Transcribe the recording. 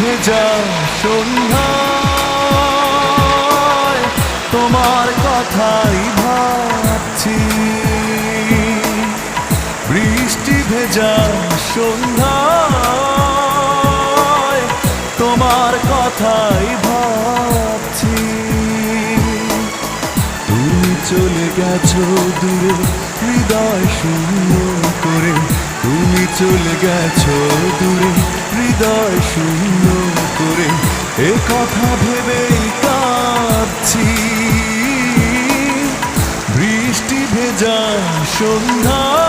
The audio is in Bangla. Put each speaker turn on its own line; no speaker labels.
ভেজা সন্ধ্যায় তোমার কথাই ভাবছি। বৃষ্টি ভেজা সন্ধ্যায় তোমার কথাই ভাবছি। তুমি চলে গেছো দূরে হৃদয় শূন্য করে, তুমি চলে গেছো দূরে হৃদয় শূন্য করে, এ কথা ভেবেই কাঁদছি। বৃষ্টি ভেজা সন্ধ্যা